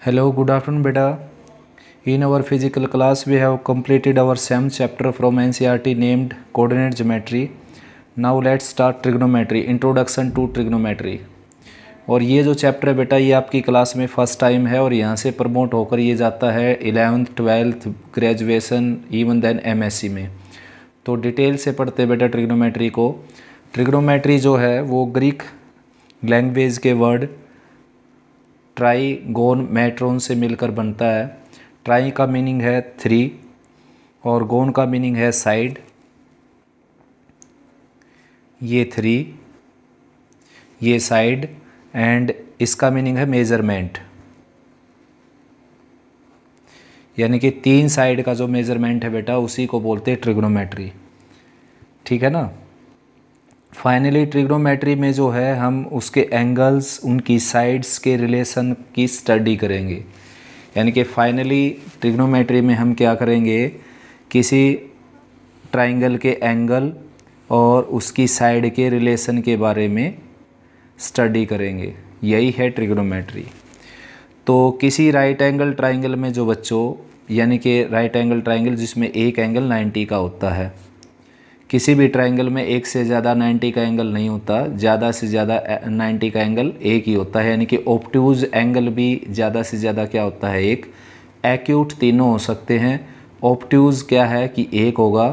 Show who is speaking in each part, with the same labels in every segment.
Speaker 1: Hello, good afternoon, beta. In our physical class, we have completed our SEM chapter from NCERT named Coordinate Geometry. Now let's start Trigonometry, Introduction to Trigonometry. और ये जो chapter है बेटा ये आपकी class में first time है और यहाँ से प्रमोट होकर ये जाता है 11th 12th graduation even then MSc में। तो डिटेल से पढ़ते हैं बेटा ट्रिग्नोमेट्री को। ट्रिग्नोमेट्री जो है वो ग्रीक लैंग्वेज के वर्ड ट्राईगोन मैट्रोन से मिलकर बनता है। ट्राई का मीनिंग है 3 और गोन का मीनिंग है साइड, ये 3 ये साइड, एंड इसका मीनिंग है मेज़रमेंट, यानी कि 3 साइड का जो मेज़रमेंट है बेटा उसी को बोलते हैं ट्रिग्नोमेट्री। ठीक है ना। फाइनली ट्रिग्नोमेट्री में जो है हम उसके एंगल्स, उनकी साइड्स के रिलेशन की स्टडी करेंगे। यानी कि फाइनली ट्रिग्नोमेट्री में हम क्या करेंगे, किसी ट्राइंगल के एंगल और उसकी साइड के रिलेशन के बारे में स्टडी करेंगे। यही है ट्रिग्नोमेट्री। तो किसी राइट एंगल ट्राइंगल में जो बच्चों, यानी कि राइट एंगल ट्राइंगल जिसमें एक एंगल 90 का होता है, किसी भी ट्राइंगल में एक से ज़्यादा 90 का एंगल नहीं होता, ज़्यादा से ज़्यादा 90 का एंगल एक ही होता है। यानी कि ऑब्ट्यूज एंगल भी ज़्यादा से ज़्यादा क्या होता है, एक। एक्यूट तीनों हो सकते हैं। ऑब्ट्यूज क्या है कि एक होगा,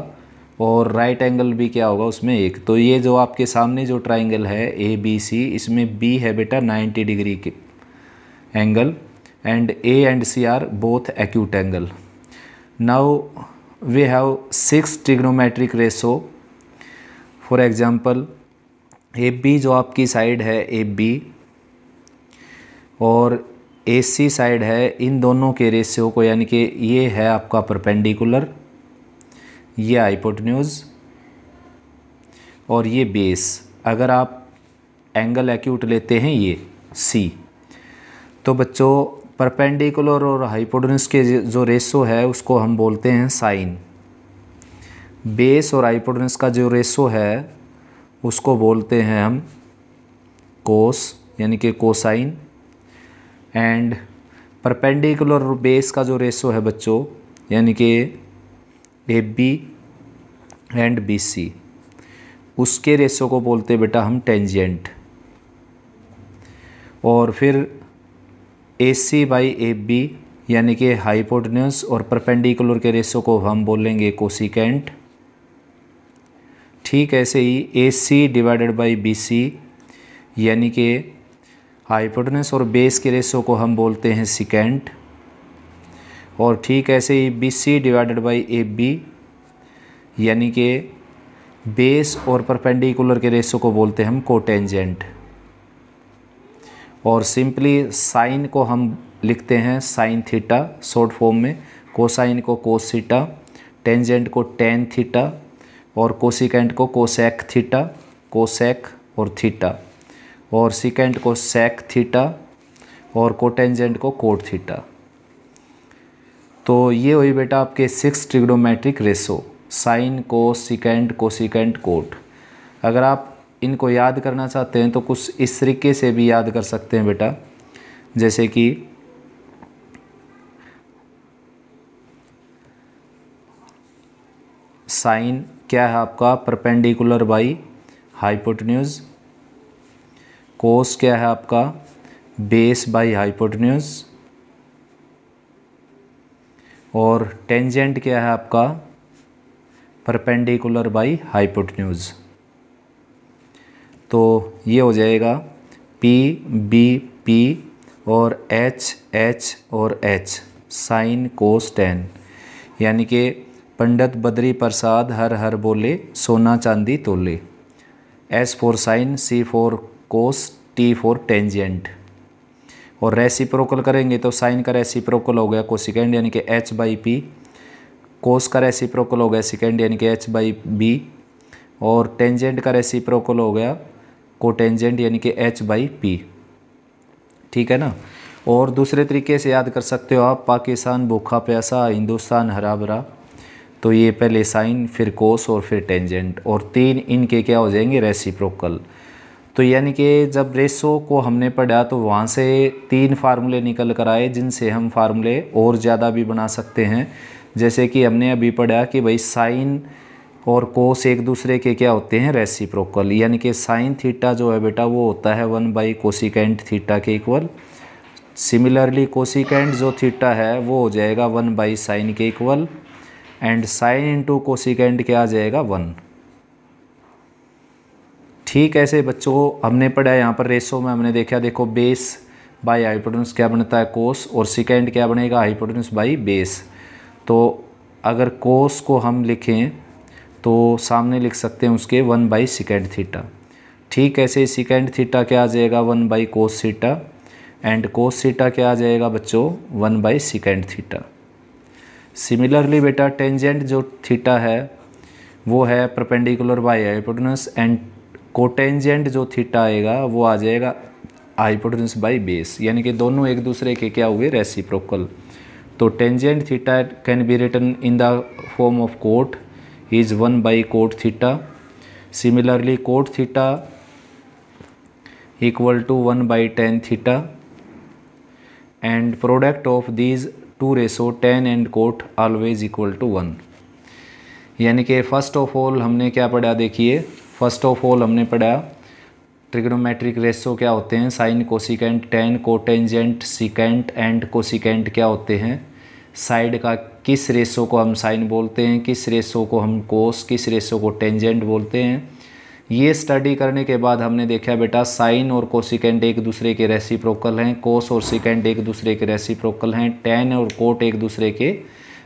Speaker 1: और राइट एंगल भी क्या होगा उसमें एक। तो ये जो आपके सामने जो ट्राइंगल है ABC, इसमें B है बेटा 90 डिग्री के angle, and A and C are both acute angle. Now we have 6 trigonometric ratio. For example, AB जो आपकी साइड है AB और AC साइड है, इन दोनों के रेशियो को, यानी कि ये है आपका परपेंडिकुलर, ये हाइपोटेन्यूज और ये बेस। अगर आप एंगल एक्यूट लेते हैं ये C, तो बच्चों परपेंडिकुलर और हाइपोटेन्यूज के जो रेशो है उसको हम बोलते हैं साइन। बेस और हाइपोटेन्यूज का जो रेशो है उसको बोलते हैं हम कोस, यानी कि कोसाइन। एंड परपेंडिकुलर और बेस का जो रेशो है बच्चों, यानी कि AB एंड BC, उसके रेशो को बोलते हैं बेटा हम टेंजेंट। और फिर AC बाई AB, यानी कि हाइपोटेन्यूज और परपेंडिकुलर के रेशो को हम बोलेंगे कोसिकेंट। ठीक ऐसे ही AC डिवाइडेड बाई BC, यानी कि हाइपोटेन्यूज और बेस के रेशो को हम बोलते हैं सिकेंट। और ठीक ऐसे ही BC डिवाइडेड बाई AB, यानी कि बेस और परपेंडिकुलर के रेशो को बोलते हैं हम कोटेंजेंट। और सिंपली साइन को हम लिखते हैं साइन थीटा शॉर्ट फॉर्म में, कोसाइन को कोस थीटा, टेंजेंट को टेन थीटा, और कोसिकेंट को कोसेक थीटा, कोसेक और थीटा, और सिकेंट को सेक थीटा, और कोटेंजेंट को कोट थीटा। तो ये हुई बेटा आपके 6 ट्रिग्नोमेट्रिक रेशो, साइन, कोस, सिकेंट, कोसिकेंट, कोट। अगर आप इनको याद करना चाहते हैं तो कुछ इस तरीके से भी याद कर सकते हैं बेटा, जैसे कि साइन क्या है आपका परपेंडिकुलर बाई हाइपोटेन्यूज, कोस क्या है आपका बेस बाई हाइपोटेन्यूज, और टेंजेंट क्या है आपका परपेंडिकुलर बाई हाइपोटेन्यूज। तो ये हो जाएगा P B P और H H और H, साइन कोस टेन। यानी कि पंडित बद्री प्रसाद हर हर बोले, सोना चांदी तोले। S for sine, C for cos, T for tangent. और रेसिप्रोकल करेंगे तो साइन का रेसिप्रोकल हो गया कोसिकेंड, यानी कि H बाई P, कोस का रेसिप्रोकल हो गया सिकेंड, यानी कि H बाई B, और टेंजेंट का रेसिप्रोकल हो गया कोटेंजेंट, यानी कि H बाई P। ठीक है ना। और दूसरे तरीके से याद कर सकते हो आप, पाकिस्तान भूखा प्यासा, हिंदुस्तान हरा भरा। तो ये पहले साइन, फिर कोस और फिर टेंजेंट, और 3 इनके क्या हो जाएंगे रेसिप्रोकल। तो यानी कि जब रेशो को हमने पढ़ा तो वहाँ से 3 फार्मूले निकल कर आए, जिनसे हम फार्मूले और ज़्यादा भी बना सकते हैं। जैसे कि हमने अभी पढ़ा कि भाई साइन और कोस एक दूसरे के क्या होते हैं, रेसिप्रोकल, यानी कि साइन थीटा जो है बेटा वो होता है 1 कोसिकेंट थीटा के इक्वल। सिमिलरली कोसिकेंट जो थीटा है वो हो जाएगा 1 साइन के equal, and sine into cosecant क्या आ जाएगा 1। ठीक ऐसे बच्चों हमने पढ़ा यहाँ पर रेशो में हमने देखा, देखो बेस बाई हाइपोटेन्यूस क्या बनता है कोस, और सेकेंड क्या बनेगा हाइपोटेन्यूस बाई बेस। तो अगर कोस को हम लिखें तो सामने लिख सकते हैं उसके 1 सेकेंड थीटा। ठीक ऐसे सेकेंड थीटा क्या आ जाएगा 1 cos theta, and cos theta क्या आ जाएगा बच्चों 1 सेकेंड थीटा। सिमिलरली बेटा टेंजेंट जो थीटा है वो है perpendicular by hypotenuse, and cotangent जो थीटा आएगा वो आ जाएगा हाइपोटेन्यूस बाई बेस, यानी कि दोनों एक दूसरे के क्या हुए, रेसिप्रोकल। तो tangent theta can be written in the form of cot is 1 cot theta. Similarly cot theta equal to 1 tan theta, and product of these two ratio tan and cot always equal to 1। यानी कि first of all हमने क्या पढ़ा, देखिए first of all हमने पढ़ा trigonometric ratio क्या होते हैं, sine cosecant tan cotangent secant and cosecant क्या होते हैं, साइड का किस रेशो को हम साइन बोलते हैं, किस रेशो को हम कोस, किस रेशो को टेंजेंट बोलते हैं। ये स्टडी करने के बाद हमने देखा बेटा साइन और कोसिकेंट एक दूसरे के रेसिप्रोकल हैं, कोस और सिकेंट एक दूसरे के रेसिप्रोकल हैं, tan और कोट एक दूसरे के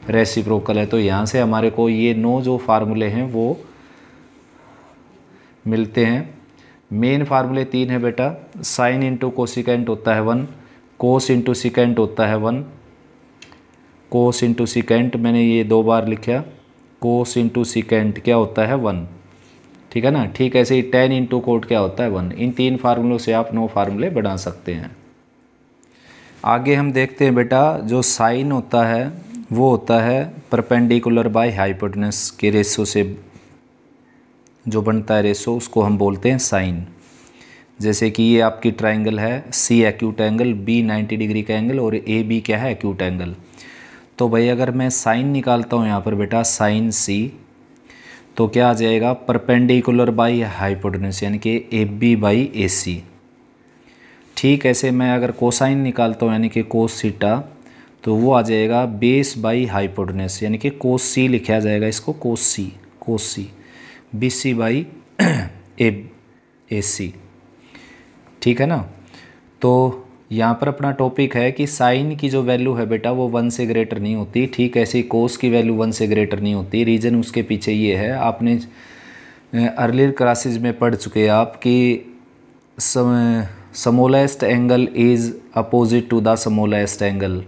Speaker 1: रेसिप्रोकल है। तो यहाँ से हमारे को ये 9 जो फार्मूले हैं वो मिलते हैं। मेन फार्मूले 3 है बेटा, साइन इंटू कोसिकेंट होता है 1, कोस इंटू सिकेंट होता है 1, कोस इंटू सिकेंट मैंने ये 2 बार लिखा, कोस इंटू सिकेंट क्या होता है 1, ठीक है ना। ठीक ऐसे ही tan इंटू कोट क्या होता है 1। इन 3 फार्मूलों से आप 9 फार्मूले बना सकते हैं। आगे हम देखते हैं बेटा जो साइन होता है वो होता है परपेंडिकुलर बाय हाइपोटेन्यूस के रेशो से जो बनता है रेशो, उसको हम बोलते हैं साइन। जैसे कि ये आपकी ट्राइंगल है, सी एक्यूट एंगल, बी 90 डिग्री का एंगल और ए बी क्या है एक्यूट एंगल। तो भाई अगर मैं साइन निकालता हूँ यहाँ पर बेटा साइन सी, तो क्या आ जाएगा परपेंडिकुलर बाई हाइपोटेन्यूस, यानी कि ए बी बाई ए सी। ठीक ऐसे मैं अगर कोसाइन निकालता हूँ यानी कि कोस थीटा, तो वो आ जाएगा बेस बाई हाइपोटेन्यूस, यानी कि कोस सी लिखा जाएगा इसको, कोस सी बी सी बाई ए सी, ठीक है ना। तो यहाँ पर अपना टॉपिक है कि साइन की जो वैल्यू है बेटा वो 1 से ग्रेटर नहीं होती। ठीक ऐसे ही कोस की वैल्यू 1 से ग्रेटर नहीं होती। रीज़न उसके पीछे ये है, आपने अर्लियर क्लासेज में पढ़ चुके हैं आप कि smallest angle is opposite to the smallest angle,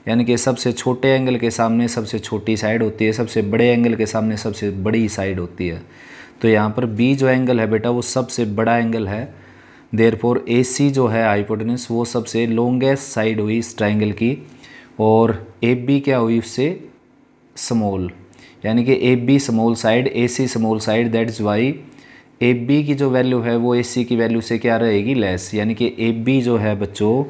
Speaker 1: यानी कि सबसे छोटे एंगल के सामने सबसे छोटी साइड होती है, सबसे बड़े एंगल के सामने सबसे बड़ी साइड होती है। तो यहाँ पर बी जो एंगल है बेटा वो सबसे बड़ा एंगल है, देयरफॉर ए सी जो है हाइपोटेन्यूस वो सबसे लॉन्गेस्ट साइड हुई इस ट्राइंगल की, और ए बी क्या हुई उससे स्मॉल, यानी कि A B small side A C small side, that's why A B की जो वैल्यू है वो ए सी की वैल्यू से क्या रहेगी, लेस, यानी कि ए बी जो है बच्चों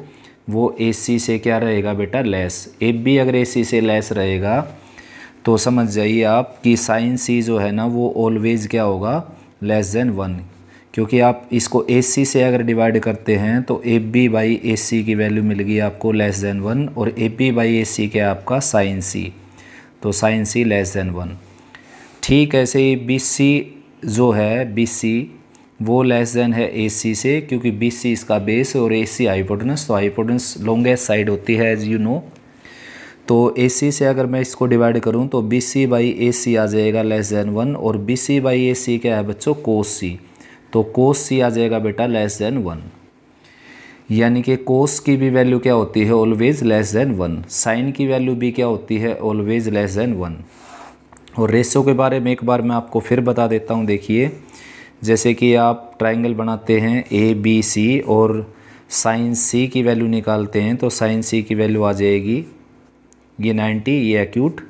Speaker 1: वो ए सी से क्या रहेगा बेटा, लेस। ए बी अगर ए सी से लेस रहेगा तो समझ जाइए आप कि साइन सी जो है ना वो ऑलवेज क्या होगा, लेस देन 1, क्योंकि आप इसको ए सी से अगर डिवाइड करते हैं तो ए बी बाई ए सी की वैल्यू मिल गई आपको लेस देन 1, और ए बी बाई ए सी क्या आपका साइन सी, तो साइन सी लेस देन 1। ठीक ऐसे ही बी सी जो है बी सी वो लेस देन है ए सी से, क्योंकि बी सी इसका बेस और ए सी हाइपोटेन्यूस, तो हाइपोटेन्यूस लॉन्गेस्ट साइड होती है एज यू नो। तो ए सी से अगर मैं इसको डिवाइड करूं तो बी सी बाई ए सी आ जाएगा लेस देन 1, और बी सी बाई ए सी क्या है बच्चों, कोस सी, तो कोस सी आ जाएगा बेटा लेस देन 1, यानी कि कोस की भी वैल्यू क्या होती है ऑलवेज लेस देन 1, साइन की वैल्यू भी क्या होती है ऑलवेज लेस देन 1। और रेशो के बारे में एक बार मैं आपको फिर बता देता हूँ। देखिए जैसे कि आप ट्राइंगल बनाते हैं ए बी सी और साइन सी की वैल्यू निकालते हैं, तो साइन सी की वैल्यू आ जाएगी ये 90, ये एक्यूट,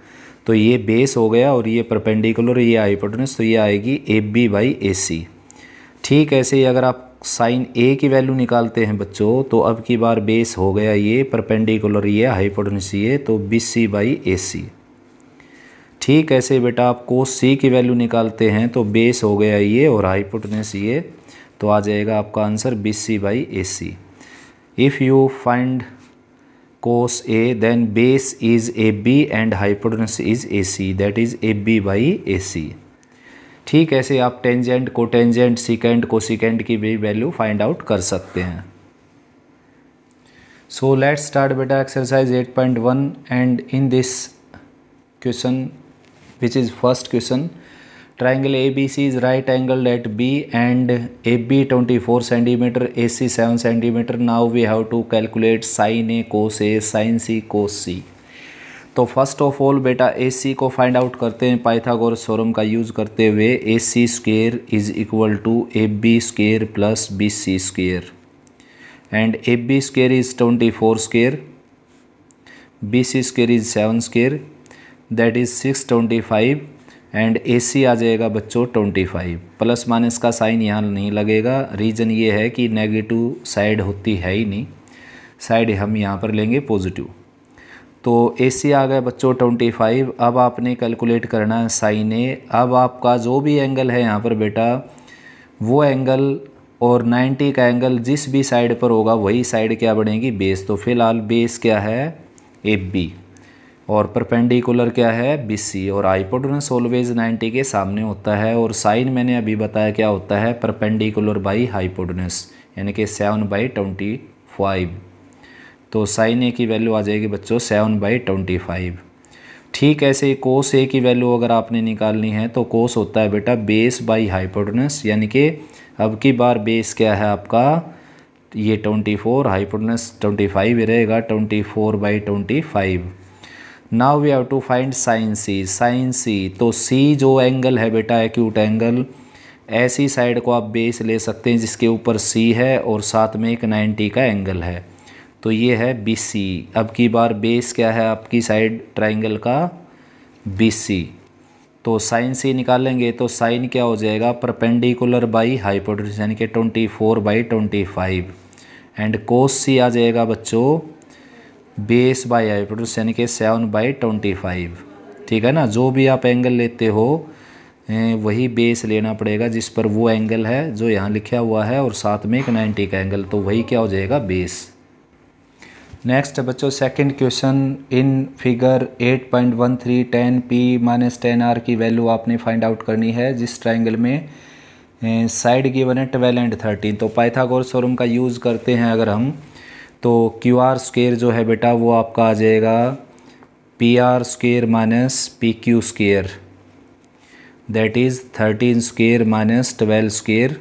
Speaker 1: तो ये बेस हो गया और ये परपेंडिकुलर, ये हाइपोटेन्यूस, तो ये आएगी ए बी बाई ए सी। ठीक ऐसे ही अगर आप साइन ए की वैल्यू निकालते हैं बच्चों, तो अब की बार बेस हो गया ये, परपेंडिकुलर ये, हाइपोटेन्यूस ये, तो BC बाई AC। ठीक ऐसे बेटा आप कोस C की वैल्यू निकालते हैं तो बेस हो गया ये और हाइपोटेन्यूस ये, तो आ जाएगा आपका answer BC by AC। If you find cos A then base is AB and hypotenuse is AC, that is AB by AC। ठीक ऐसे आप टेंजेंट कोटेंजेंट सीकेंट कोसिकेंट की भी वैल्यू फाइंड आउट कर सकते हैं। सो लेट्स स्टार्ट बेटा exercise 8.1 and in this question which is first question, triangle ABC is right angled at B and AB 24 cm, AC 7 cm. Now we have to calculate sin A cos A, sin C cos C। तो first of all बेटा AC को find out करते हैं Pythagoras theorem का use करते हुए। AC square is equal to AB square plus BC square and AB square is 24 square, BC square is 7 square, that is 625 and AC आ जाएगा बच्चों 25। प्लस माइनस का साइन यहाँ नहीं लगेगा, रीज़न ये है कि नेगेटिव साइड होती है ही नहीं, साइड हम यहाँ पर लेंगे पॉजिटिव। तो AC आ गया बच्चों 25। अब आपने कैलकुलेट करना है साइन A। अब आपका जो भी एंगल है यहाँ पर बेटा, वो एंगल और 90 का एंगल जिस भी साइड पर होगा वही साइड क्या बनेगी, बेस। तो फिलहाल बेस क्या है, AB, और परपेंडिकुलर क्या है, BC, और हाइपोटेन्यूस ऑलवेज 90 के सामने होता है। और साइन मैंने अभी बताया क्या होता है, परपेंडिकुलर बाई हाइपोटेन्यूस, यानी कि 7/25। तो साइन A की वैल्यू आ जाएगी बच्चों 7/25। ठीक ऐसे ही कोस A की वैल्यू अगर आपने निकालनी है तो कोस होता है बेटा बेस बाई हाइपोटेन्यूस, यानी कि अब की बार बेस क्या है आपका, ये 24, हाइपोटेन्यूस 25 ही रहेगा, 24/25। Now we have to find sine C। Sine C, तो C जो एंगल है बेटा एक्यूट एंगल, ऐसी साइड को आप बेस ले सकते हैं जिसके ऊपर C है और साथ में एक 90 का एंगल है, तो ये है BC। अब की बार बेस क्या है आपकी साइड ट्राइंगल का, BC। तो साइन C निकालेंगे तो साइन क्या हो जाएगा, परपेंडिकुलर बाई हाइपोटेन्यूस, यानी कि 24/25 एंड कोस C आ जाएगा बच्चों बेस बाई हाइपोटेन्यूस, यानी कि 7/25। ठीक है ना, जो भी आप एंगल लेते हो वही बेस लेना पड़ेगा जिस पर वो एंगल है जो यहाँ लिखा हुआ है और साथ में एक 90 का एंगल, तो वही क्या हो जाएगा, बेस। नेक्स्ट बच्चों second question, in figure 8.13 10P minus 10R की वैल्यू आपने फाइंड आउट करनी है जिस ट्राइंगल में साइड गिवन है 12 एंड 13। तो पाइथागोरस थ्योरम का यूज़ करते हैं अगर हम, तो QR स्क्वायर जो है बेटा वो आपका आ जाएगा PR square minus PQ square, that is 13 square minus 12 square,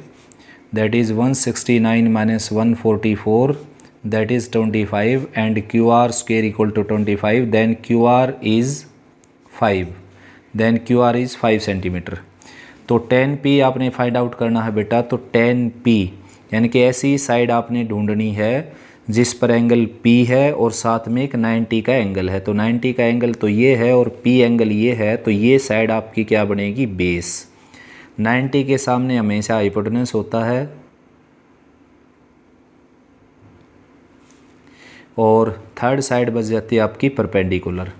Speaker 1: that is 169 minus 144, that is 25 and QR square equal to 25, then QR is 5, then QR is 5 centimetre. तो 10P आपने फाइंड आउट करना है बेटा, तो 10P यानी कि ऐसी side आपने ढूंढनी है जिस पर एंगल P है और साथ में एक 90 का एंगल है। तो 90 का एंगल तो ये है और P एंगल ये है, तो ये साइड आपकी क्या बनेगी, बेस। 90 के सामने हमेशा हाइपोटेन्यूस होता है और थर्ड साइड बच जाती है आपकी परपेंडिकुलर।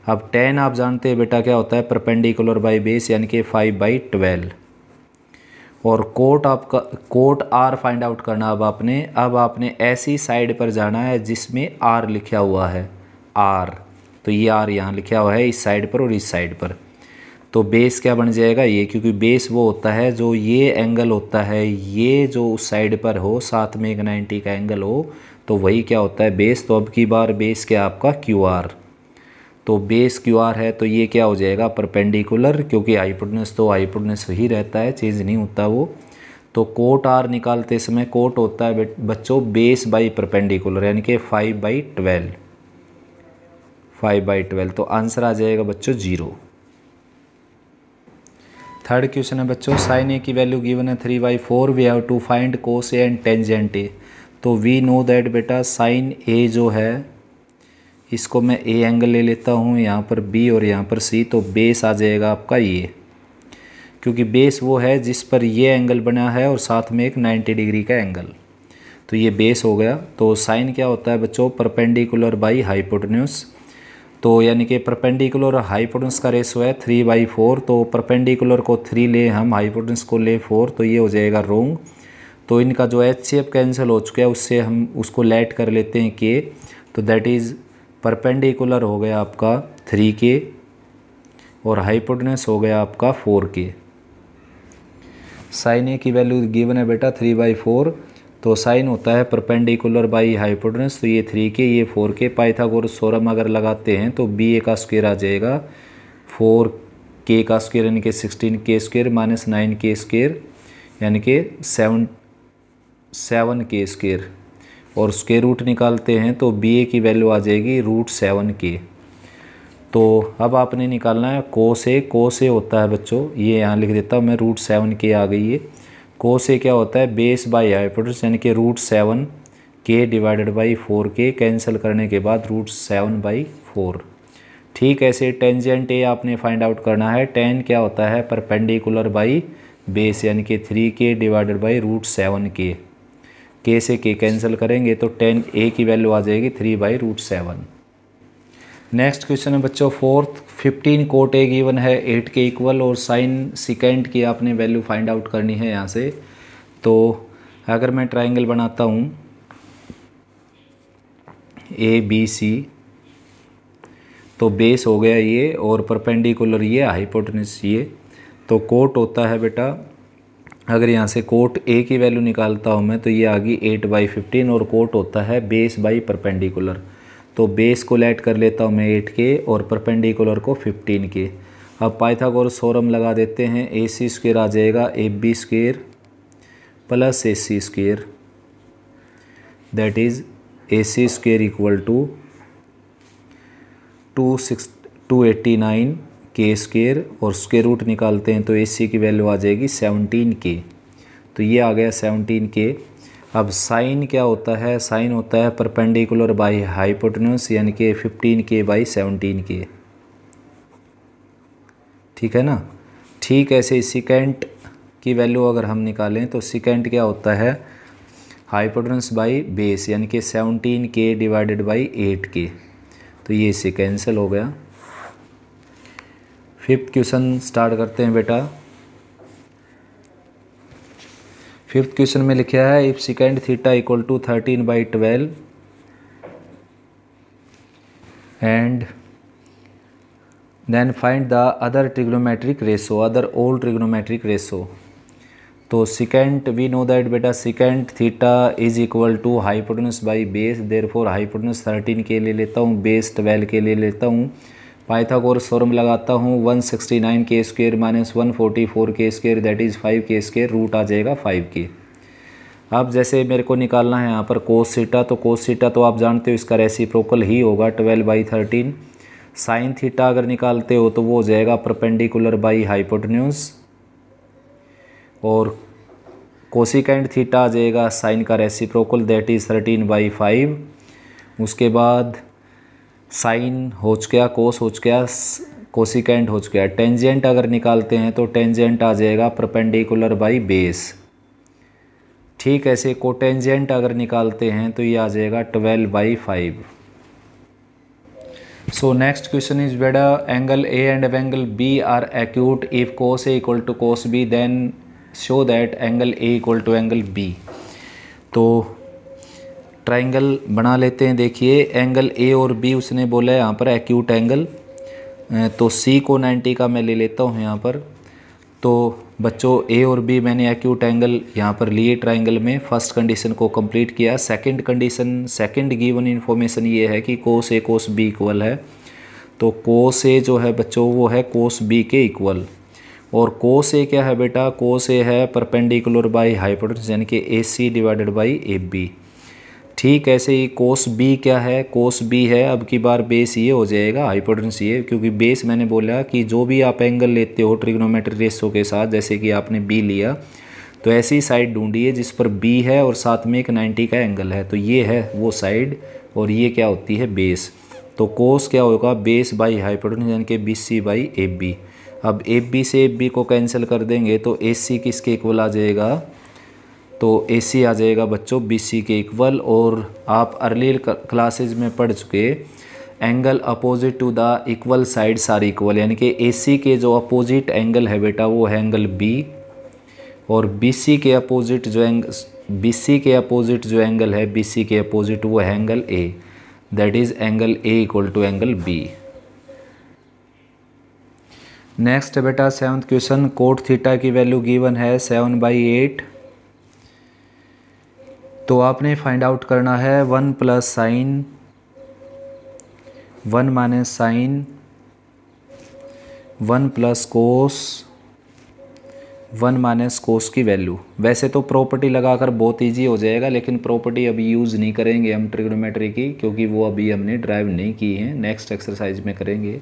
Speaker 1: अब 10 आप जानते हैं बेटा क्या होता है, परपेंडिकुलर बाई बेस, यानी कि 5/12। और कोट R फाइंड आउट करना। अब आपने ऐसी साइड पर जाना है जिसमें R लिखा हुआ है, R, तो ये R यहाँ लिखा हुआ है इस साइड पर और इस साइड पर। तो बेस क्या बन जाएगा ये, क्योंकि बेस वो होता है जो ये एंगल होता है, ये जो उस साइड पर हो साथ में एक 90 का एंगल हो, तो वही क्या होता है, बेस। तो अब की बार बेस क्या आपका QR, तो बेस QR है, तो ये क्या हो जाएगा, परपेंडिकुलर, क्योंकि हाइपोटेन्यूस तो हाइपोटेन्यूस ही रहता है, चेंज नहीं होता वो। तो कोट R निकालते समय कोट होता है बच्चों बेस बाई परपेंडिकुलर, यानी कि 5/12, 5/12। तो आंसर आ जाएगा बच्चों 0। थर्ड क्वेश्चन है बच्चों, साइन A की वैल्यू गिवन है 3/4, we have to find cos A and tangent A। तो वी नो दैट बेटा साइन A जो है, इसको मैं A एंगल ले लेता हूँ, यहाँ पर B और यहाँ पर C, तो बेस आ जाएगा आपका ये, क्योंकि बेस वो है जिस पर ये एंगल बना है और साथ में एक 90 डिग्री का एंगल, तो ये बेस हो गया। तो साइन क्या होता है बच्चों, परपेंडिकुलर बाई हाइपोटेन्यूज। तो यानी कि परपेंडिकुलर और हाइपोटेन्यूज का रेशो है 3/4, तो परपेंडिकुलर को 3 ले हम, हाइपोटेन्यूज को ले 4, तो ये हो जाएगा रोंग। तो इनका जो HCF कैंसिल हो चुका है उससे हम उसको लेट कर लेते हैं के, तो दैट इज़ परपेंडिकुलर हो गया आपका 3K और हाइपोटेन्यूज हो गया आपका 4K। साइन ए की वैल्यू गिवन है बेटा 3/4, तो साइन होता है परपेंडिकुलर बाई हाइपोटेन्यूज, तो ये 3K ये 4K। पाइथागोरस थ्योरम अगर लगाते हैं तो BA का स्क्वायर आ जाएगा 4K का स्क्वायर यानी कि 16K square minus 9K square यानी कि 7K स्क्वायर, और स्क्वायर रूट निकालते हैं तो BA की वैल्यू आ जाएगी √7K। तो अब आपने निकालना है कोस ए। कोस ए होता है बच्चों, ये यहाँ लिख देता हूँ मैं, √7K आ गई है। कोस ए क्या होता है, बेस बाई हाइपोटेन्यूज यानी कि √7K divided by 4K, cancel करने के बाद √7/4। ठीक ऐसे टेंजेंट ए आपने फाइंड आउट करना है। टेन क्या होता है, परपेंडिकुलर बाई बेस यानी कि 3K divided by √7K। K से K कैंसिल करेंगे तो टेन ए की वैल्यू आ जाएगी 3/√7। नेक्स्ट क्वेश्चन है बच्चों फोर्थ, 15 कोट ए गिवन है 8 के इक्वल और साइन सिकेंड की आपने वैल्यू फाइंड आउट करनी है यहाँ से। तो अगर मैं ट्राइंगल बनाता हूँ ABC, तो बेस हो गया ये और परपेंडिकुलर ये, हाइपोटेन्यूज ये। तो कोट होता है बेटा, अगर यहाँ से कोट ए की वैल्यू निकालता हूँ मैं तो ये आ गई 8/15 और कोट होता है बेस बाई परपेंडिकुलर। तो बेस को लेट कर लेता हूँ मैं 8K और परपेंडिकुलर को 15K। अब पाइथागोरस थ्योरम लगा देते हैं, AC स्क्वायर आ जाएगा AB square plus AC square, that is AC square equal to 289K square, और स्क्वायर रूट निकालते हैं तो AC की वैल्यू आ जाएगी 17K। तो ये आ गया 17K। अब साइन क्या होता है, साइन होता है परपेंडिकुलर बाई हाइपोटेन्यूज यानी कि 15K/17K। ठीक है ना। ठीक ऐसे सिकेंट की वैल्यू अगर हम निकालें तो सिकेंट क्या होता है, हाइपोटेन्यूज बाई बेस यानी कि 17K डिवाइडेड बाई 8K। तो ये इससे कैंसिल हो गया। फिफ्थ क्वेश्चन स्टार्ट करते हैं बेटा। फिफ्थ क्वेश्चन में लिखा है if secant theta equal to 13/12 and then find the other trigonometric ratio, other old trigonometric ratio. तो सिकेंट वी नो दैट बेटा secant theta is equal to hypotenuse by base, therefore hypotenuse 13K ले लेता हूँ, base 12K ले लेता हूँ। Pythagoras theorem लगाता हूँ 169K square minus 144K square that is 5K square, root आ जाएगा 5K। अब जैसे मेरे को निकालना है यहाँ पर कोस थीटा, तो कोस थीटा तो आप जानते हो इसका रेसिप्रोकल ही होगा 12/13। साइन थीटा अगर निकालते हो तो वो हो जाएगा परपेंडिकुलर बाई हाइपोटेन्यूज, और कोसिकेंड थीटा आ जाएगा साइन का रेसिप्रोकल दैट इज़ 13/5। उसके बाद साइन हो चुका, कोस हो चुका, कोसिकेंड हो चुका। टेंजेंट अगर निकालते हैं तो टेंजेंट आ जाएगा परपेंडिकुलर बाई बेस। ठीक ऐसे कोटेंजेंट अगर निकालते हैं तो ये आ जाएगा 12/5। सो नेक्स्ट क्वेश्चन इज बेटा angle A and angle B are acute if cos A equal to cos B then show that angle A equal to angle B. तो ट्राइंगल बना लेते हैं। देखिए एंगल ए और बी उसने बोला है यहाँ पर एक्यूट एंगल, तो सी को 90 का मैं ले लेता हूँ यहाँ पर। तो बच्चों ए और बी मैंने एक्यूट एंगल यहाँ पर लिए ट्राइंगल में, फर्स्ट कंडीशन को कंप्लीट किया। Second condition, second given information ये है कि कोस ए कोस बी इक्वल है। तो कोस ए जो है बच्चों वो है कोस बी के इक्वल, और कोस ए क्या है बेटा, कोस ए है परपेंडिकुलर बाई हाइपोटेन्यूज यानी कि AC डिवाइडेड बाई AB। ठीक ऐसे ही कोस बी क्या है, कोस बी है अब की बार बेस ये हो जाएगा हाइपोटेन्यूज ये, क्योंकि बेस मैंने बोला कि जो भी आप एंगल लेते हो ट्रिग्नोमेट्रिक रेशो के साथ, जैसे कि आपने बी लिया तो ऐसी साइड ढूंढिए जिस पर बी है और साथ में एक 90 का एंगल है, तो ये है वो साइड और ये क्या होती है बेस। तो कोस क्या होगा, बेस बाई हाइपोटेन्यूज यानी कि BC बाई AB। अब एफ बी से एफ बी को कैंसिल कर देंगे तो ए सी किसके इक्वल आ जाएगा, तो ए सी आ जाएगा बच्चों बी सी के इक्वल। और आप अर्लियर क्लासेज में पढ़ चुके angle opposite to the equal sides are equal, यानी कि ए सी के जो अपोजिट एंगल है बेटा वो है एंगल बी, और बी सी के अपोजिट जो एंगल है बी सी के अपोजिट वो है angle A, that is angle A equal to angle B. Next बेटा 7th क्वेश्चन, कोट थीटा की वैल्यू गिवन है 7/8। तो आपने फाइंड आउट करना है 1 plus sine 1 minus sine 1 plus cos 1 minus cos की वैल्यू। वैसे तो प्रॉपर्टी लगाकर बहुत इजी हो जाएगा, लेकिन प्रॉपर्टी अभी यूज़ नहीं करेंगे हम ट्रिग्नोमेट्री की, क्योंकि वो अभी हमने ड्राइव नहीं की है, नेक्स्ट एक्सरसाइज में करेंगे।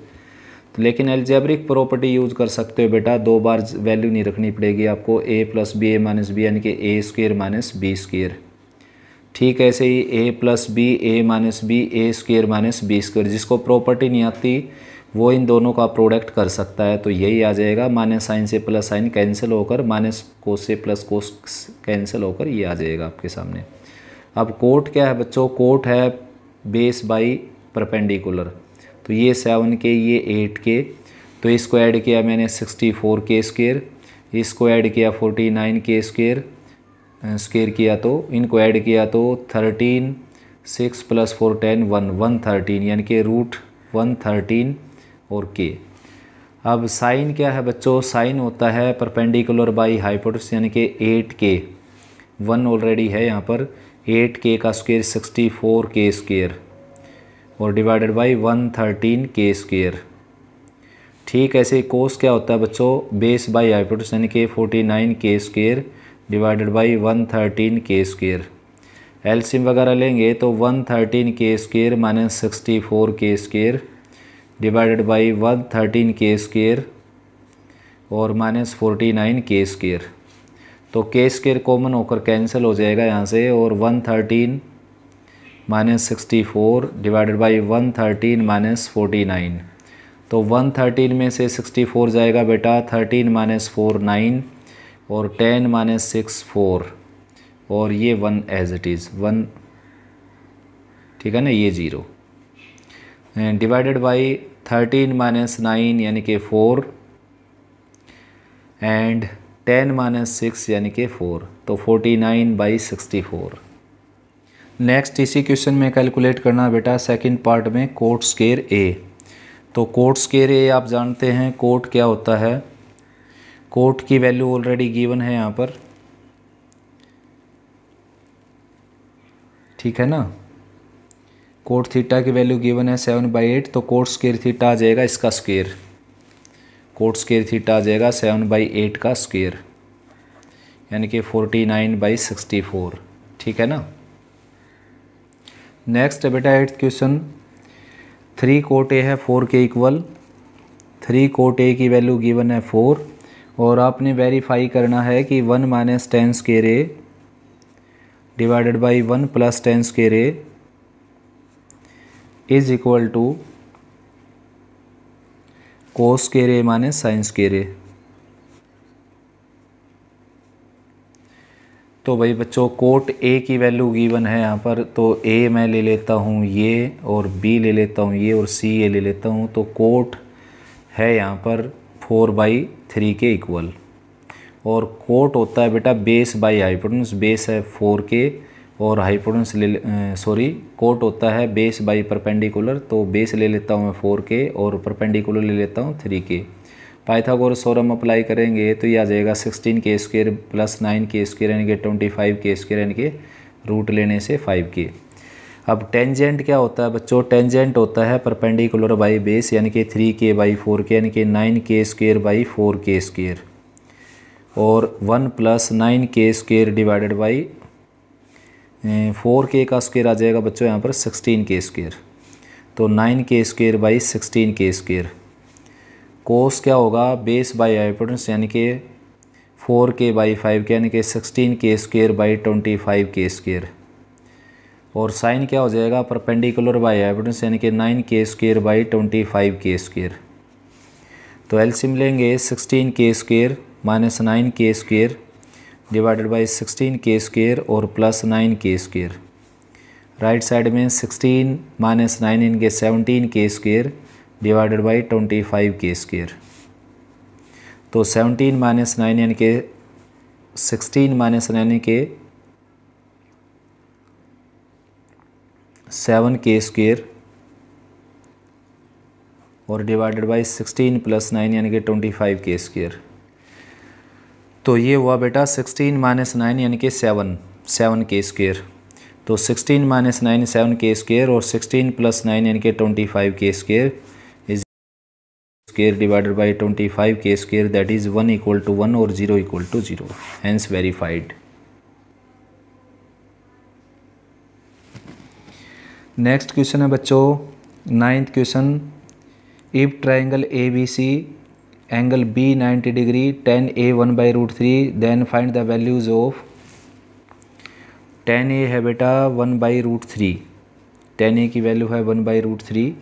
Speaker 1: तो लेकिन अलजेब्रिक प्रॉपर्टी यूज़ कर सकते हो बेटा, 2 बार वैल्यू नहीं रखनी पड़ेगी आपको, a plus B A minus B यानी कि A square minus B square. ठीक है, ऐसे ही a plus B A minus B A square minus B square, जिसको प्रॉपर्टी नहीं आती वो इन दोनों का प्रोडक्ट कर सकता है। तो यही आ जाएगा, माइनस साइन से प्लस साइन कैंसिल होकर माइनस कोस से प्लस कोस कैंसिल होकर ये आ जाएगा आपके सामने। अब कोट क्या है बच्चों, कोट है बेस बाई परपेंडिकुलर। तो ये 7 के ये 8 के, तो इसको ऐड किया मैंने 64 के स्क्वेयर, इसको ऐड किया 49 के स्क्वेयर किया, तो इनको ऐड किया तो 13 6 प्लस 4 10 113, यानी कि रूट 113 और के। अब साइन क्या है बच्चों, साइन होता है परपेंडिकुलर बाई हाइपोटेनस, यानी कि 8 के 1 ऑलरेडी है यहाँ पर, 8 के का स्क्वेयर 64 के स्क्वेयर और डिवाइडेड बाई 113 के स्क्वेयर। ठीक, ऐसे कोस क्या होता है बच्चों, बेस बाई हाइपोटेनस यानी कि 49 के स्क्वेयर डिवाइडेड बाई 113 के स्क्वेयर। एलसीएम वगैरह लेंगे तो 113 के स्क्वेयर माइनस 64 के स्क्वेयर डिवाइडेड बाई 113 के स्क्वेयर और माइनस 49 के स्क्वेयर। तो के स्क्वेयर कॉमन होकर कैंसिल हो जाएगा यहाँ से, और 113 माइनस 64 डिवाइडेड बाई 113 माइनस 49। तो 113 में से 64 जाएगा बेटा, 13 माइनस 4 9 और 10 माइनस 6 4 और ये 1 एज इट इज़ 1, ठीक है ना, ये 0 डिवाइडेड बाई 13 माइनस 9 यानी कि 4 एंड 10 माइनस 6 यानी कि 4, तो 49/64। नेक्स्ट इसी क्वेश्चन में कैलकुलेट करना बेटा सेकंड पार्ट में कोट स्क्वायर ए। तो कोट स्क्वायर ए आप जानते हैं, कोट क्या होता है, कोट की वैल्यू ऑलरेडी गिवन है यहाँ पर, ठीक है ना। कोट थीटा की वैल्यू गिवन है 7/8, तो कोट स्क्वायर थीटा आ जाएगा इसका स्क्वायर, कोट स्क्वायर थीटा आ जाएगा 7/8 का स्क्वायर यानी कि 49/64, ठीक है ना। नेक्स्ट बेटा 8th क्वेश्चन, 3 कोट ए है 4 के इक्वल, 3 कोट ए की वैल्यू गिवन है 4 और आपने वेरीफाई करना है कि 1 minus 10 square A divided by 1 plus 10 square A is equal to cos square A minus sine square A. तो भाई बच्चों कोट ए की वैल्यू गिवन है यहाँ पर, तो ए मैं ले लेता हूँ ये और बी ले लेता हूँ ये और सी ए ले लेता हूँ। तो कोट है यहाँ पर 4/3 के इक्वल, और कोट होता है बेटा बेस बाई हाइपोटेनस, बेस है 4 के और हाइपोटेनस कोट होता है बेस बाई परपेंडिकुलर, तो बेस ले लेता हूँ मैं 4 के और परपेंडिकुलर ले लेता हूँ 3 के। पाइथागोरस थ्योरम अप्लाई करेंगे तो ये आ जाएगा 16 के स्क्वायर प्लस 9 के स्क्वायर यानी कि 25 के स्क्वायर यानी कि रूट लेने से 5 के। अब टेंजेंट क्या होता है बच्चों, टेंजेंट होता है परपेंडिकुलर बाई बेस यानी कि 3k/4 के यानी कि 9k square by 4k square और 1 plus 9k square divided by 4k का स्क्वायर आ जाएगा बच्चों यहाँ पर 16k स्क्वायर, तो 9k square by 16k square. कोस क्या होगा बेस बाई हाइपोटेनस यानी कि 4k/5 के यानी कि 16k square by 25k square, और साइन क्या हो जाएगा परपेंडिकुलर बाई हाइपोटेनस यानी कि 9k square by 25k square. तो एलसीएम लेंगे 16k² minus 9k² divided by 16k² और प्लस 9k²। राइट साइड में 16 माइनस 9 इनके 17k² डिवाइडेड बाई 25k²। तो 17 माइनस 9 यानी के 16 माइनस 9 के 7k² और डिवाइडेड बाई 16 प्लस 9 यानी कि 25k²। तो ये हुआ बेटा 16 माइनस 9 यानी कि 7k²। तो 16 माइनस 9 7k² और 16 प्लस 9 यानी कि 25k² is square divided by 25k², that is 1 equal to 1 और 0 equal to 0, hence verified. Next question है बच्चों 9th question, if triangle A B C angle B 90 degree tan A 1/√3 then find the values of tan A है बेटा 1/√3, tan A की value है 1/√3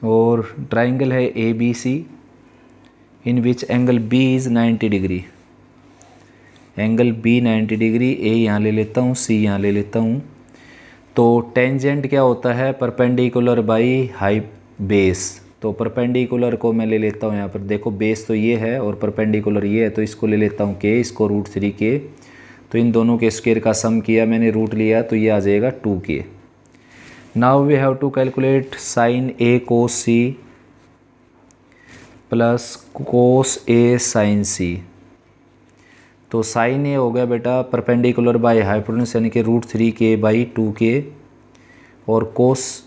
Speaker 1: और triangle है A B C in which angle B is 90 degree. Angle B 90 degree, A यहाँ ले लेता हूँ, सी यहाँ ले लेता हूँ। तो टेंजेंट क्या होता है, परपेंडिकुलर बाई हाई बेस। तो परपेंडिकुलर को मैं ले लेता हूँ यहाँ पर, देखो बेस तो ये है और परपेंडिकुलर ये है, तो इसको ले लेता हूँ के, इसको √3 तो इन दोनों के स्क्वायर का सम किया मैंने, रूट लिया तो ये आ जाएगा 2k। Now we have to calculate sine A cos C plus cos A sine C. तो साइन ए हो गया बेटा परपेंडिकुलर बाय हाइपोटेन्यूज यानी कि √3k/2k और कोस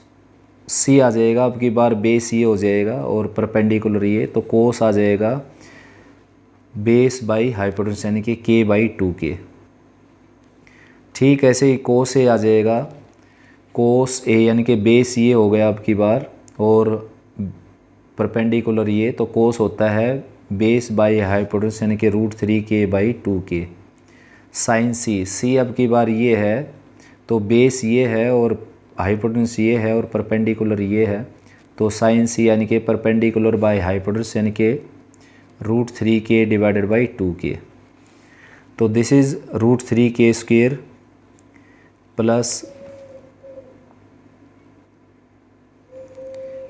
Speaker 1: सी आ जाएगा, अब की बार बेस ये हो जाएगा और परपेंडिकुलर ये, तो कोस आ जाएगा बेस बाई हाइपोटेन्यूज यानी कि k/2k। ठीक ऐसे ही कोस ए आ जाएगा, कोस ए यानी कि बेस ये हो गया अब की बार और परपेंडिकुलर ये, तो कोस होता है बेस बाई हाइपोटेन्यूज यानी कि √3k/2k। साइन सी, सी अब की बार ये है, तो बेस ये है और हाइपोटेन्यूज ये है और परपेंडिकुलर ये है, तो साइन सी यानी कि परपेंडिकुलर बाई हाइपोटेन्यूज यानी कि √3k डिवाइडेड बाई 2k। तो दिस इज़ √3k² प्लस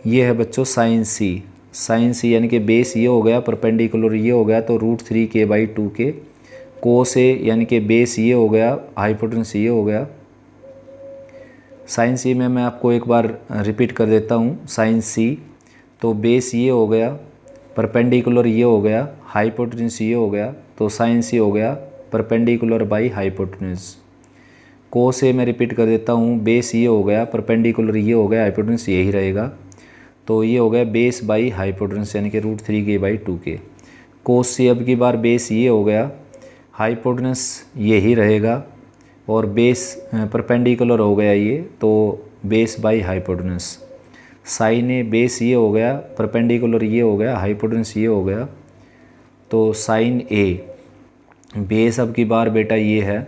Speaker 1: ये है बच्चों साइन सी। साइन सी यानी कि बेस ये हो गया, परपेंडिकुलर ये हो गया, तो √3k/2k। कोस ए यानी कि बेस ये हो गया, हाइपोटेन्यूज ये हो गया। साइन सी में मैं आपको एक बार रिपीट कर देता हूँ, साइन सी तो बेस ये हो गया, परपेंडिकुलर ये हो गया, हाइपोटेन्यूज ये हो गया, तो साइन सी हो गया परपेंडिकुलर बाई हाइपोटेन्यूज। कोस ए मैं रिपीट कर देता हूँ, बेस ये हो गया, परपेंडिकुलर ये हो गया, हाइपोटेन्यूज यही रहेगा, तो ये हो गया बेस बाई हाइपोटेन्यूज यानी कि √3k/2k। कोस सी अब की बार बेस ये हो गया, हाइपोटेन्यूज यही रहेगा और बेस परपेंडिकुलर हो गया ये, तो base by hypotenuse. Sine A base ये हो गया, परपेंडिकुलर ये हो गया, हाइपोटेन्यूज ये हो गया, तो साइन ए बेस अब की बार बेटा ये है,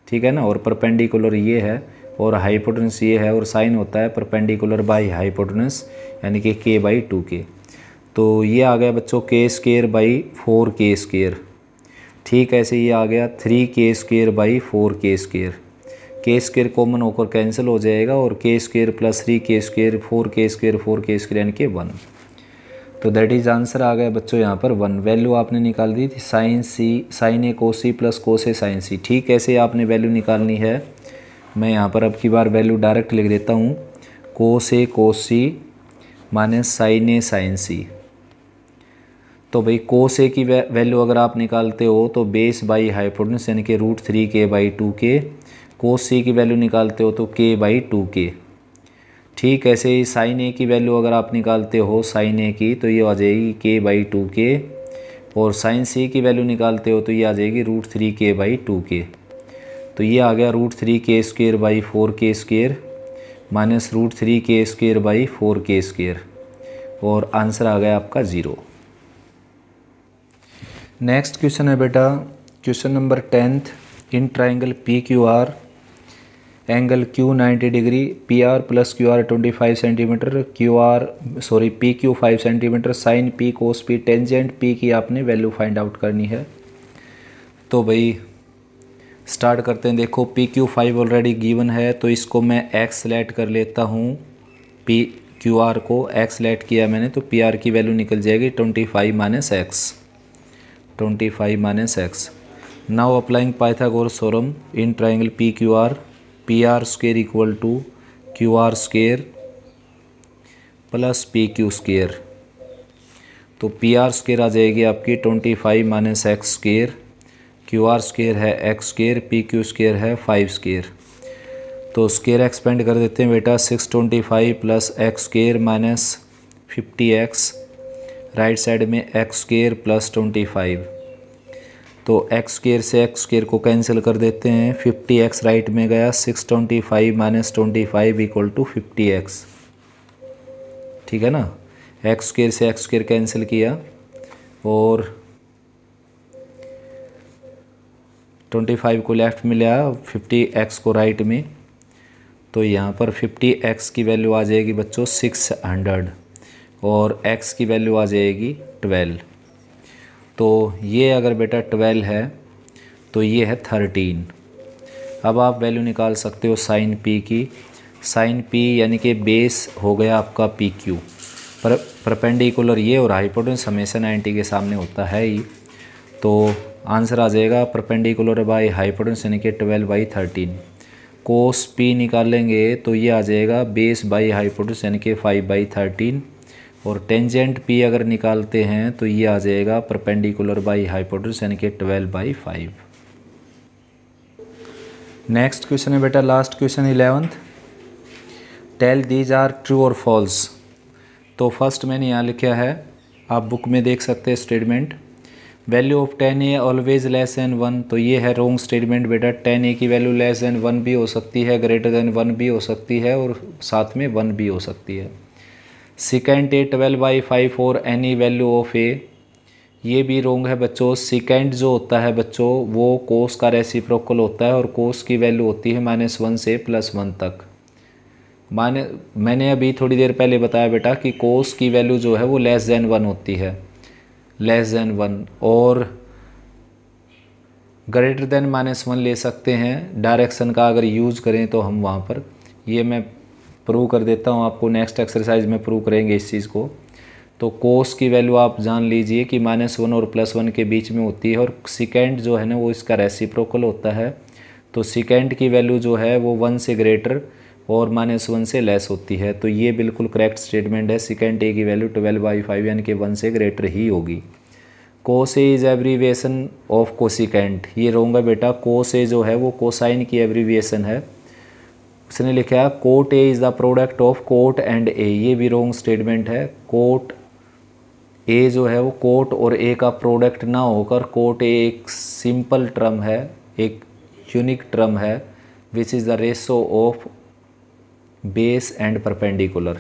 Speaker 1: ठीक है ना, और परपेंडिकुलर ये है और हाइपोटेन्यूज ये है और साइन होता है परपेंडिकुलर बाई हाइपोटेन्यूज यानी कि k/2k। तो ये आ गया बच्चों k²/4k²। ठीक ऐसे ये आ गया 3k²/4k²। k² कॉमन होकर कैंसिल हो जाएगा और k² प्लस 3k² 4k² यानी कि 1। तो दैट इज़ आंसर आ गया बच्चों यहाँ पर 1। वैल्यू आपने निकाल दी थी sign A cos C plus cos A sine सी। ठीक ऐसे आपने वैल्यू निकालनी है, मैं यहाँ पर अब की बार वैल्यू डायरेक्ट लिख देता हूँ, कोस ए कोस सी माइनस साइन ए साइन सी। तो भाई कोस ए की वैल्यू अगर आप निकालते हो तो बेस बाई हाइपोटेन्यूज यानी कि √3k/2k, कोस सी की वैल्यू निकालते हो तो k/2k। ठीक ऐसे ही साइन ए की वैल्यू अगर आप निकालते हो साइन ए की तो ये आ जाएगी k/2k और साइन सी की वैल्यू निकालते हो तो ये आ जाएगी √3k/2k। तो ये आ गया √3k²/4k² माइनस √3k²/4k² और आंसर आ गया आपका 0। नेक्स्ट क्वेश्चन है बेटा question number 10th, in triangle PQR angle Q 90 degree, PR plus QR 25 centimetre, PQ 5 centimetre, sine P cos P, tangent P की आपने वैल्यू फाइंड आउट करनी है। तो भाई स्टार्ट करते हैं। देखो PQ 5 ऑलरेडी गिवन है, तो इसको मैं x सेलेक्ट कर लेता हूँ। QR को x सेलेक्ट किया मैंने, तो PR की वैल्यू निकल जाएगी 25 minus x। Now applying Pythagoras theorem in triangle PQR, PR square equal to QR square plus PQ square. तो PR स्क्वायर आ जाएगी आपकी 25 minus x square, QR square है x स्क्वायर, PQ स्क्वायर है 5 square. तो square expand कर देते हैं बेटा, 625 plus x square minus 50x, right side में x स्क्वायर प्लस 25। तो x स्क्वायर से x स्क्वायर को कैंसिल कर देते हैं, 50x राइट में गया, 625 माइनस 25 इक्वल टू 50x। ठीक है ना, x स्क्वायर से x स्क्वायर कैंसिल किया और 25 को लेफ्ट में लिया, 50x को राइट में। तो यहाँ पर 50x की वैल्यू आ जाएगी बच्चों 600 और x की वैल्यू आ जाएगी 12। तो ये अगर बेटा 12 है तो ये है 13। अब आप वैल्यू निकाल सकते हो साइन P की। साइन P यानी कि बेस हो गया आपका PQ, पर परपेंडिकुलर ये और हाइपोटेन्यूस हमेशा 90 के सामने होता है ही। तो आंसर आ जाएगा परपेंडिकुलर बाई हाइपोटेन्यूस यानी कि 12/13। कोस P निकालेंगे तो ये आ जाएगा बेस बाई हाइपोटेन्यूस यानी कि 5/13। और टेंजेंट P अगर निकालते हैं तो ये आ जाएगा परपेंडिकुलर बाई हाइपोटेन्यूस यानी कि 12/5। नेक्स्ट क्वेश्चन है बेटा last question 11th। Tell these are true और फॉल्स। तो फर्स्ट मैंने यहाँ लिखा है, आप बुक में देख सकते हैं statement, value of 10a always less than 1। तो ये है रॉन्ग स्टेटमेंट बेटा। 10a की वैल्यू लेस देन 1 भी हो सकती है, ग्रेटर देन 1 भी हो सकती है और साथ में 1 भी हो सकती है। Second A 12/5 for any value of A, ये भी रोंग है बच्चों। सेकेंड जो होता है बच्चों वो कोस का रेसिप्रोकल होता है और कोस की वैल्यू होती है -1 से +1 तक। मैंने अभी थोड़ी देर पहले बताया बेटा कि कोस की वैल्यू जो है वो लेस देन 1 होती है, लेस देन 1, और ग्रेटर देन -1 ले सकते हैं। डायरेक्शन का अगर यूज़ करें तो हम वहाँ पर, ये मैं प्रूव कर देता हूँ आपको, नेक्स्ट एक्सरसाइज में प्रूव करेंगे इस चीज़ को। तो कोस की वैल्यू आप जान लीजिए कि -1 और +1 के बीच में होती है, और सेकेंड जो है ना वो इसका रेसिप्रोकल होता है। तो सेकेंड की वैल्यू जो है वो 1 से ग्रेटर और -1 से लेस होती है। तो ये बिल्कुल करेक्ट स्टेटमेंट है। सेकेंड ए की वैल्यू 12/5 यानी कि 1 से ग्रेटर ही होगी। Cos A is abbreviation of cosecant, ये रॉन्ग है बेटा। कोस ए जो है वो कोसाइन की एब्रीविएशन है। उसने लिखा है cot A is the product of cot and A, ये भी रॉन्ग स्टेटमेंट है। कोट ए जो है वो कोट और ए का प्रोडक्ट ना होकर कोट ए एक सिंपल टर्म है, एक यूनिक टर्म है, which is the ratio of base and perpendicular.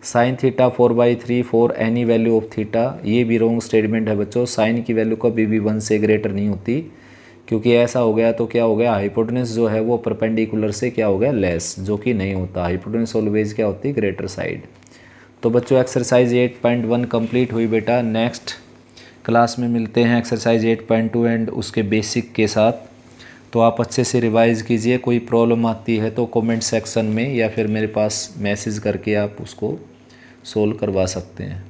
Speaker 1: Sine theta 4/3 for any value of theta, ये भी रॉन्ग स्टेटमेंट है बच्चों। साइन की वैल्यू कभी भी 1 से ग्रेटर नहीं होती, क्योंकि ऐसा हो गया तो क्या हो गया, हाइपोटेन्यूस जो है वो परपेंडिकुलर से क्या हो गया, लेस, जो कि नहीं होता। हाइपोटेन्यूस ऑलवेज क्या होती है, ग्रेटर साइड। तो बच्चों एक्सरसाइज 8.1 कंप्लीट हुई बेटा। नेक्स्ट क्लास में मिलते हैं एक्सरसाइज 8.2 एंड उसके बेसिक के साथ। तो आप अच्छे से रिवाइज़ कीजिए। कोई प्रॉब्लम आती है तो कमेंट सेक्शन में या फिर मेरे पास मैसेज करके आप उसको सोल्व करवा सकते हैं।